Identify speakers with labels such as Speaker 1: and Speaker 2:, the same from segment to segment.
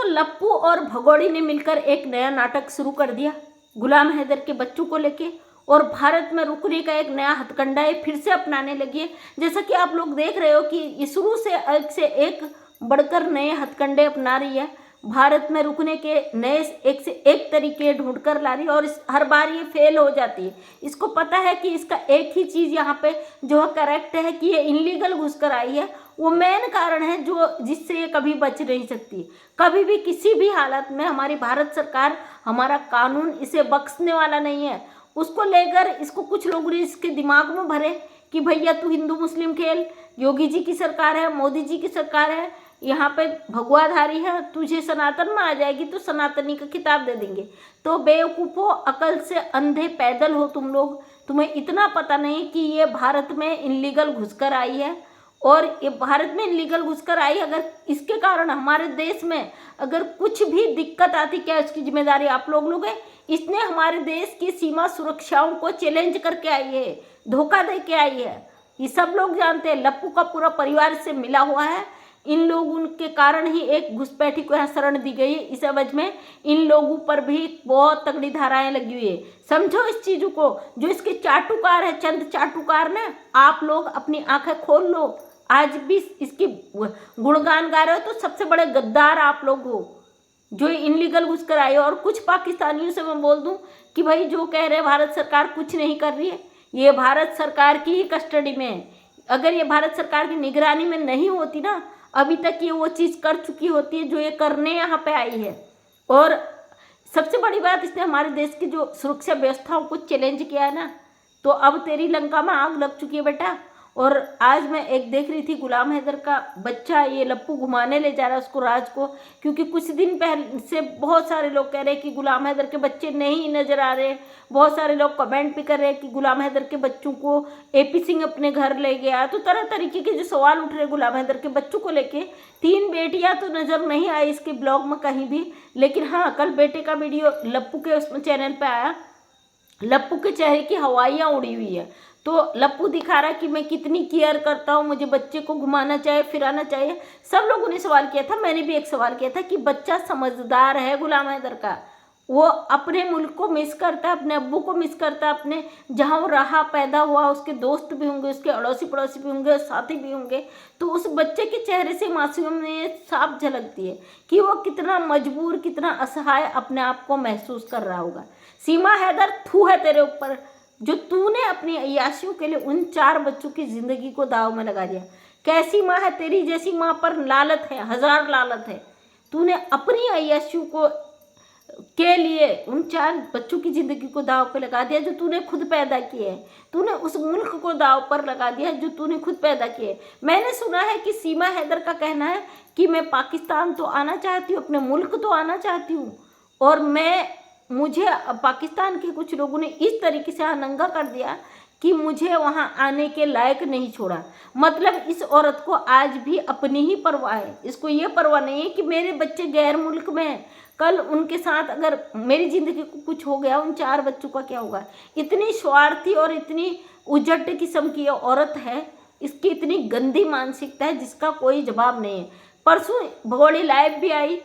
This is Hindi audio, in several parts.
Speaker 1: दोस्तों, लप्पू और भगोड़ी ने मिलकर एक नया नाटक शुरू कर दिया गुलाम हैदर के बच्चों को लेके, और भारत में रुकने का एक नया हथकंडा है फिर से अपनाने लगी है। जैसा कि आप लोग देख रहे हो कि ये शुरू से एक बढ़कर नए हथकंडे अपना रही है, भारत में रुकने के नए एक से एक तरीके ढूंढ कर ला रही है, और हर बार ये फेल हो जाती है। इसको पता है कि इसका एक ही चीज़ यहाँ पे जो है करेक्ट है कि ये इनलीगल घुस कर आई है, वो मेन कारण है जो जिससे ये कभी बच नहीं सकती। कभी भी किसी भी हालत में हमारी भारत सरकार, हमारा कानून इसे बख्शने वाला नहीं है। उसको लेकर इसको कुछ लोगों ने इसके दिमाग में भरे कि भैया तू हिंदू मुस्लिम खेल, योगी जी की सरकार है, मोदी जी की सरकार है, यहाँ पे भगवाधारी है, तुझे सनातन में आ जाएगी तो सनातनी का खिताब दे देंगे। तो बेवकूफ़ो, अकल से अंधे पैदल हो तुम लोग। तुम्हें इतना पता नहीं कि ये भारत में इनलीगल घुसकर आई है, और ये भारत में इनलीगल घुसकर आई, अगर इसके कारण हमारे देश में अगर कुछ भी दिक्कत आती, क्या इसकी जिम्मेदारी आप लोग लोगे? इसने हमारे देश की सीमा सुरक्षाओं को चैलेंज करके आई है, धोखा दे के आई है। ये सब लोग जानते हैं। लप्पू का पूरा परिवार से मिला हुआ है। इन लोगों के कारण ही एक घुसपैठी को यहाँ शरण दी गई है। इस एवज में इन लोगों पर भी बहुत तगड़ी धाराएं लगी हुई है। समझो इस चीज़ों को। जो इसके चाटुकार है, चंद चाटुकार ने, आप लोग अपनी आंखें खोल लो। आज भी इसकी गुणगान गा रहे हो तो सबसे बड़े गद्दार आप लोग हो जो इनलीगल घुस कर आए हो। और कुछ पाकिस्तानियों से मैं बोल दूं कि भाई जो कह रहे हैं भारत सरकार कुछ नहीं कर रही है, ये भारत सरकार की ही कस्टडी में है। अगर ये भारत सरकार की निगरानी में नहीं होती ना, अभी तक ये वो चीज़ कर चुकी होती है जो ये करने यहाँ पे आई है। और सबसे बड़ी बात, इसने हमारे देश की जो सुरक्षा व्यवस्थाओं को चैलेंज किया है ना, तो अब तेरी लंका में आग लग चुकी है बेटा। और आज मैं एक देख रही थी, गुलाम हैदर का बच्चा ये लप्पू घुमाने ले जा रहा है उसको, राज को, क्योंकि कुछ दिन पहले से बहुत सारे लोग कह रहे हैं कि गुलाम हैदर के बच्चे नहीं नज़र आ रहे। बहुत सारे लोग कमेंट भी कर रहे हैं कि गुलाम हैदर के बच्चों को AP सिंह अपने घर ले गया। तो तरह तरीके के जो सवाल उठ रहे गुलाम हैदर के बच्चों को लेके। 3 बेटियाँ तो नज़र नहीं आई इसके ब्लॉग में कहीं भी, लेकिन हाँ, कल बेटे का वीडियो लप्पू के उसमें चैनल पर आया। लप्पू के चेहरे की हवाइयाँ उड़ी हुई है। तो लप्पू दिखा रहा कि मैं कितनी केयर करता हूँ, मुझे बच्चे को घुमाना चाहिए, फिराना चाहिए। सब लोगों ने सवाल किया था, मैंने भी एक सवाल किया था कि बच्चा समझदार है गुलाम हैदर का, वो अपने मुल्क को मिस करता है, अपने अब्बू को मिस करता है, अपने जहाँ वो रहा पैदा हुआ, उसके दोस्त भी होंगे, उसके अड़ोसी पड़ोसी भी होंगे, साथी भी होंगे। तो उस बच्चे के चेहरे से मासूम में साफ झलकती है कि वो कितना मजबूर, कितना असहाय अपने आप को महसूस कर रहा होगा। सीमा हैदर, थू है तेरे ऊपर जो तूने अपनी अय्याशियों के लिए उन 4 बच्चों की ज़िंदगी को दाव में लगा दिया। कैसी माँ है तेरी जैसी माँ पर लालत है, 1000 लालत है। तूने अपनी अय्याशियों को के लिए उन 4 बच्चों की ज़िंदगी को दाव पे लगा दिया जो तूने खुद पैदा किए हैं। तूने उस मुल्क को दाव पर लगा दिया जो तूने खुद पैदा किए। मैंने सुना है कि सीमा हैदर का कहना है कि मैं पाकिस्तान तो आना चाहती हूँ, अपने मुल्क तो आना चाहती हूँ, और मुझे पाकिस्तान के कुछ लोगों ने इस तरीके से नंगा कर दिया कि मुझे वहाँ आने के लायक नहीं छोड़ा। मतलब इस औरत को आज भी अपनी ही परवाह है। इसको ये परवाह नहीं है कि मेरे बच्चे गैर मुल्क में हैं, कल उनके साथ अगर मेरी ज़िंदगी को कुछ हो गया, उन 4 बच्चों का क्या होगा। इतनी स्वार्थी और इतनी उजट किस्म की औरत है, इसकी इतनी गंदी मानसिकता है जिसका कोई जवाब नहीं है। परसों भगोड़ी लाइव भी आई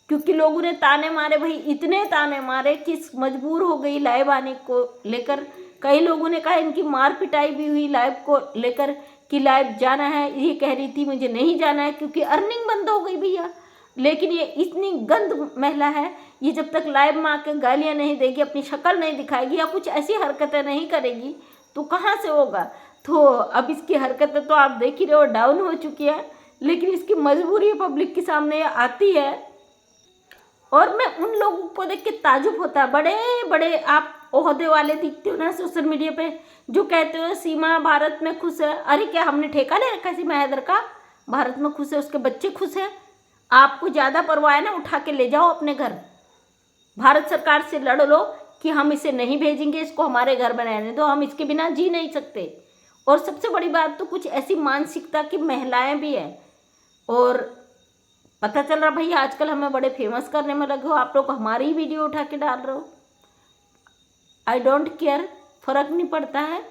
Speaker 1: क्योंकि लोगों ने ताने मारे, भाई इतने ताने मारे कि मजबूर हो गई लाइव आने को लेकर। कई लोगों ने कहा, इनकी मार पिटाई भी हुई लाइव को लेकर कि लाइव जाना है। ये कह रही थी मुझे नहीं जाना है क्योंकि अर्निंग बंद हो गई भैया। लेकिन ये इतनी गंद महिला है, ये जब तक लाइव में आकर गालियाँ नहीं देगी, अपनी शक्ल नहीं दिखाएगी या कुछ ऐसी हरकतें नहीं करेगी तो कहाँ से होगा। तो अब इसकी हरकतें तो आप देख ही रहे हो, डाउन हो चुकी है, लेकिन इसकी मजबूरी पब्लिक के सामने आती है। और मैं उन लोगों को देख के ताजुब होता है, बड़े बड़े आप ओहदे वाले दिखते हो ना सोशल मीडिया पे, जो कहते हो सीमा भारत में खुश है। अरे क्या हमने ठेका ले रखा है सीमा हैदर का? भारत में खुश है, उसके बच्चे खुश हैं। आपको ज़्यादा परवाह है ना, उठा के ले जाओ अपने घर, भारत सरकार से लड़ लो कि हम इसे नहीं भेजेंगे, इसको हमारे घर में रहने दो, हम इसके बिना जी नहीं सकते। और सबसे बड़ी बात तो कुछ ऐसी मानसिकता की महिलाएं भी हैं। और पता चल रहा भैया आजकल हमें बड़े फेमस करने में लगे हो, आप लोग हमारी ही वीडियो उठा के डाल रहे हो। आई डोंट केयर, फ़र्क नहीं पड़ता है,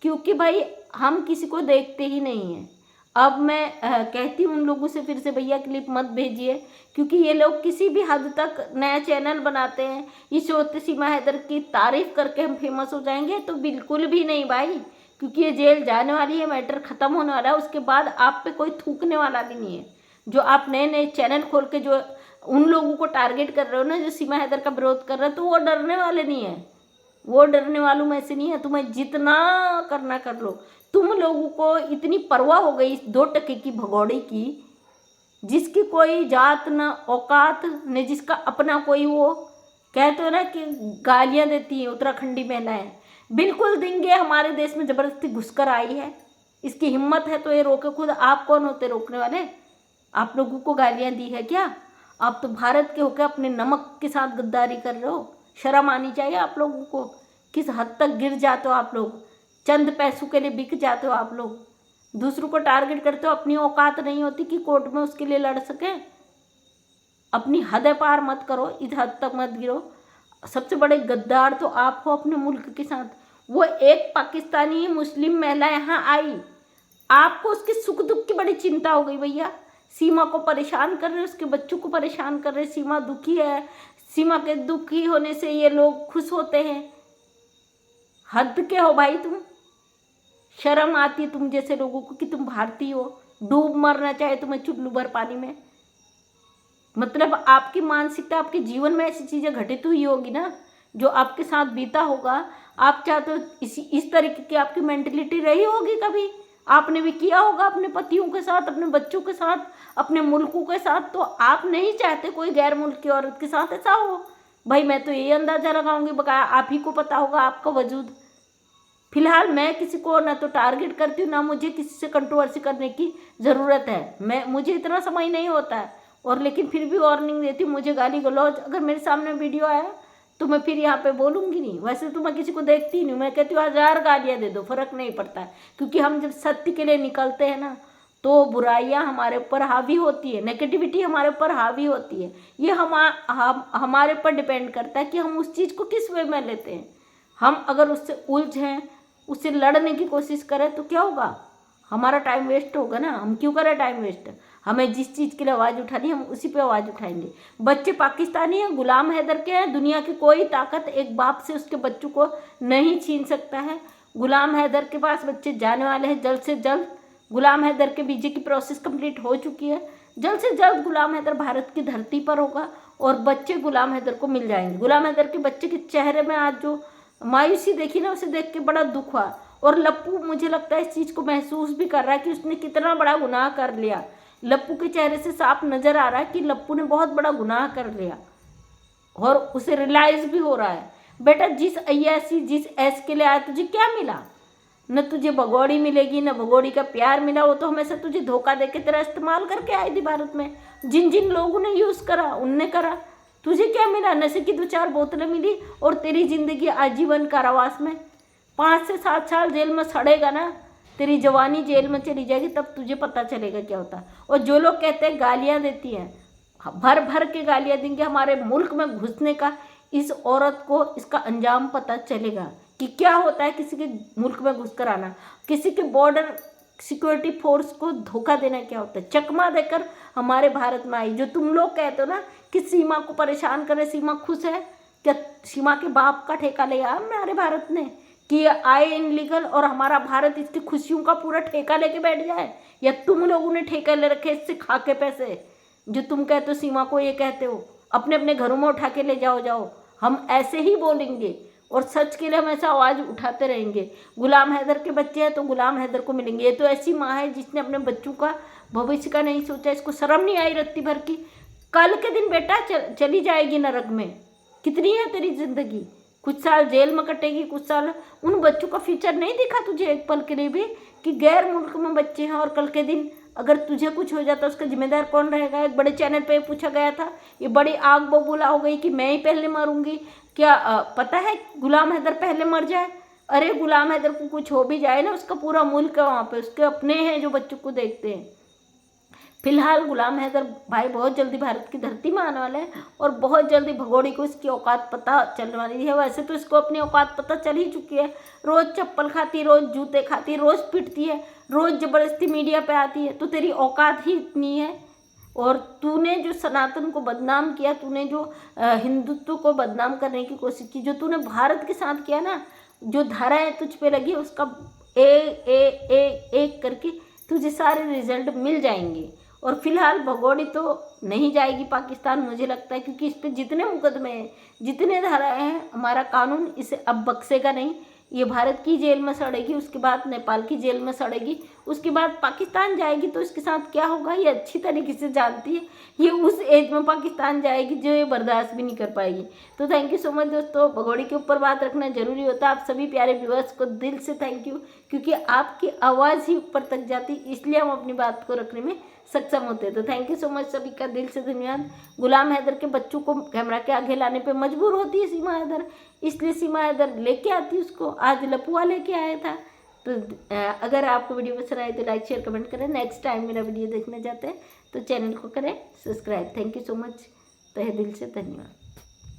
Speaker 1: क्योंकि भाई हम किसी को देखते ही नहीं हैं। अब मैं कहती हूँ उन लोगों से फिर से, भैया क्लिप मत भेजिए, क्योंकि ये लोग किसी भी हद तक नया चैनल बनाते हैं इस होते सीमा हैदर की तारीफ करके हम फेमस हो जाएंगे, तो बिल्कुल भी नहीं भाई, क्योंकि ये जेल जाने वाली है, मैटर ख़त्म होने वाला है, उसके बाद आप पे कोई थूकने वाला भी नहीं है। जो आप नए नए चैनल खोल के जो उन लोगों को टारगेट कर रहे हो ना, जो सीमा हैदर का विरोध कर रहे हो, तो वो डरने वाले नहीं है, वो डरने वालों में से नहीं है। तुम्हें जितना करना कर लो। तुम लोगों को इतनी परवाह हो गई इस 2 टके की भगौड़े की, जिसकी कोई जात न औकात न, जिसका अपना कोई वो कहते हो ना कि गालियां देती हैं उत्तराखंडी महिलाएं, बिल्कुल देंगे। हमारे देश में ज़बरदस्ती घुसकर आई है, इसकी हिम्मत है तो ये रोके खुद। आप कौन होते रोकने वाले? आप लोगों को गालियां दी है क्या? आप तो भारत के होकर अपने नमक के साथ गद्दारी कर रहे हो। शर्म आनी चाहिए आप लोगों को। किस हद तक गिर जाते हो आप लोग, चंद पैसों के लिए बिक जाते हो आप लोग, दूसरों को टारगेट करते हो। अपनी औकात नहीं होती कि कोर्ट में उसके लिए लड़ सके। अपनी हद पार मत करो, इस हद तक मत गिरो। सबसे बड़े गद्दार तो आप हो अपने मुल्क के साथ। वो एक पाकिस्तानी मुस्लिम महिला यहाँ आई, आपको उसके सुख दुख की बड़ी चिंता हो गई भैया। सीमा को परेशान कर रहे, उसके बच्चों को परेशान कर रहे। सीमा दुखी है, सीमा के दुखी होने से ये लोग खुश होते हैं। हद के हो भाई तुम। शर्म आती है तुम जैसे लोगों को कि तुम भारतीय हो। डूब मरना चाहे तुम्हें चुल्लू भर पानी में। मतलब आपकी मानसिकता, आपके जीवन में ऐसी चीज़ें घटित हुई होगी ना, जो आपके साथ बीता होगा। आप चाहते हो इस तरीके की आपकी मेंटलिटी रही होगी कभी, आपने भी किया होगा अपने पतियों के साथ, अपने बच्चों के साथ, अपने मुल्कों के साथ। तो आप नहीं चाहते कोई गैर मुल्क की औरत के साथ ऐसा हो। भाई मैं तो यही अंदाज़ा लगाऊंगी, बकाया आप ही को पता होगा आपका वजूद। फिलहाल मैं किसी को ना तो टारगेट करती हूँ, ना मुझे किसी से कंट्रोवर्सी करने की ज़रूरत है। मुझे इतना समय नहीं होता है, और लेकिन फिर भी वार्निंग देती हूँ। मुझे गाली गलौज अगर मेरे सामने वीडियो आया तो मैं फिर यहाँ पे बोलूँगी नहीं। वैसे तो मैं किसी को देखती नहीं, मैं कहती हूँ 1000 गालियाँ दे दो, फ़र्क नहीं पड़ता है। क्योंकि हम जब सत्य के लिए निकलते हैं ना, तो बुराइयाँ हमारे ऊपर हावी होती है, नेगेटिविटी हमारे ऊपर हावी होती है। ये हमारे ऊपर डिपेंड करता है कि हम उस चीज़ को किस वे में लेते हैं। हम अगर उससे उलझें, उससे लड़ने की कोशिश करें तो क्या होगा? हमारा टाइम वेस्ट होगा ना। हम क्यों करें टाइम वेस्ट? हमें जिस चीज़ के लिए आवाज़ उठानी है हम उसी पे आवाज़ उठाएंगे। बच्चे पाकिस्तानी हैं, गुलाम हैदर के हैं। दुनिया की कोई ताकत एक बाप से उसके बच्चों को नहीं छीन सकता है। गुलाम हैदर के पास बच्चे जाने वाले हैं जल्द से जल्द। गुलाम हैदर के वीजे की प्रोसेस कंप्लीट हो चुकी है। जल्द से जल्द गुलाम हैदर भारत की धरती पर होगा और बच्चे गुलाम हैदर को मिल जाएंगे। गुलाम हैदर के बच्चे के चेहरे में आज जो मायूसी देखी ना, उसे देख के बड़ा दुख हुआ। और लप्पू मुझे लगता है इस चीज़ को महसूस भी कर रहा है कि उसने कितना बड़ा गुनाह कर लिया। लप्पू के चेहरे से साफ नज़र आ रहा है कि लप्पू ने बहुत बड़ा गुनाह कर लिया, और उसे रियलाइज़ भी हो रहा है। बेटा जिस अय्यासी, जिस ऐश के लिए आया, तुझे क्या मिला? न तुझे भगोड़ी मिलेगी, न भगोड़ी का प्यार मिला। वो तो हमेशा तुझे धोखा दे के तेरा इस्तेमाल करके आई थी भारत में। जिन जिन लोगों ने यूज़ करा उनने करा। तुझे क्या मिला? नशे की 2-4 बोतलें मिली और तेरी ज़िंदगी आजीवन कारावास में। 5 से 7 साल जेल में सड़ेगा ना, तेरी जवानी जेल में चली जाएगी, तब तुझे पता चलेगा क्या होता है। और जो लोग कहते हैं गालियाँ देती हैं, भर भर के गालियाँ देंगे हमारे मुल्क में घुसने का, इस औरत को इसका अंजाम पता चलेगा कि क्या होता है किसी के मुल्क में घुसकर आना, किसी के बॉर्डर सिक्योरिटी फोर्स को धोखा देना क्या होता है। चकमा देकर हमारे भारत में आई। जो तुम लोग कहते हो ना कि सीमा को परेशान करे, सीमा खुश है क्या? सीमा के बाप का ठेका लिया हमारे भारत ने कि आए इनलीगल और हमारा भारत इसकी खुशियों का पूरा ठेका लेके बैठ जाए? या तुम लोगों ने ठेका ले रखे इससे खा के पैसे? जो तुम कहते हो सीमा को, ये कहते हो अपने अपने घरों में उठा के ले जाओ जाओ। हम ऐसे ही बोलेंगे और सच के लिए हमेशा आवाज़ उठाते रहेंगे। गुलाम हैदर के बच्चे हैं तो गुलाम हैदर को मिलेंगे। ये तो ऐसी माँ है जिसने अपने बच्चों का भविष्य का नहीं सोचा। इसको शर्म नहीं आई रत्ती भर की? कल के दिन बेटा चली जाएगी नरक में। कितनी है तेरी ज़िंदगी? कुछ साल जेल में कटेगी, कुछ साल। उन बच्चों का फ्यूचर नहीं दिखा तुझे एक पल के लिए भी कि गैर मुल्क में बच्चे हैं, और कल के दिन अगर तुझे कुछ हो जाता उसका जिम्मेदार कौन रहेगा? एक बड़े चैनल पे पूछा गया था, ये बड़ी आग बबूला हो गई कि मैं ही पहले मरूंगी। क्या पता है गुलाम हैदर पहले मर जाए? अरे गुलाम हैदर को कुछ हो भी जाए ना, उसका पूरा मुल्क है वहाँ पे, उसके अपने हैं जो बच्चों को देखते हैं। फिलहाल गुलाम हैदर भाई बहुत जल्दी भारत की धरती में आने वाला है और बहुत जल्दी भगोड़ी को इसकी औकात पता चलने वाली है। वैसे तो इसको अपनी औकात पता चल ही चुकी है, रोज़ चप्पल खाती, रोज़ जूते खाती, रोज़ पिटती है, रोज़ ज़बरदस्ती मीडिया पे आती है। तो तेरी औकात ही इतनी है। और तूने जो सनातन को बदनाम किया, तूने जो हिंदुत्व को बदनाम करने की कोशिश की, जो तूने भारत के साथ किया ना, जो धाराएं तुझ पे लगी उसका एक करके तुझे सारे रिजल्ट मिल जाएंगे। और फिलहाल भगोड़ी तो नहीं जाएगी पाकिस्तान मुझे लगता है, क्योंकि इस पर जितने मुकदमे हैं, जितने धाराएं हैं, हमारा कानून इसे अब बख्शेगा नहीं। ये भारत की जेल में सड़ेगी, उसके बाद नेपाल की जेल में सड़ेगी, उसके बाद पाकिस्तान जाएगी। तो इसके साथ क्या होगा ये अच्छी तरीके से जानती है। ये उस एज में पाकिस्तान जाएगी जो ये बर्दाश्त भी नहीं कर पाएगी। तो थैंक यू सो मच दोस्तों। भगोड़ी के ऊपर बात रखना जरूरी होता है। आप सभी प्यारे व्यूअर्स को दिल से थैंक यू, क्योंकि आपकी आवाज़ ही ऊपर तक जाती, इसलिए हम अपनी बात को रखने में सक्षम होते हैं। तो थैंक यू सो मच, सभी का दिल से धन्यवाद। गुलाम हैदर के बच्चों को कैमरा के आगे लाने पे मजबूर होती है सीमा हैदर, इसलिए सीमा हैदर लेके आती उसको। आज लपुआ लेके आया था। तो अगर आपको वीडियो पसंद आए तो लाइक शेयर कमेंट करें। नेक्स्ट टाइम मेरा वीडियो देखना चाहते हैं तो चैनल को करें subscribe. Thank you so much, तहे दिल से धन्यवाद।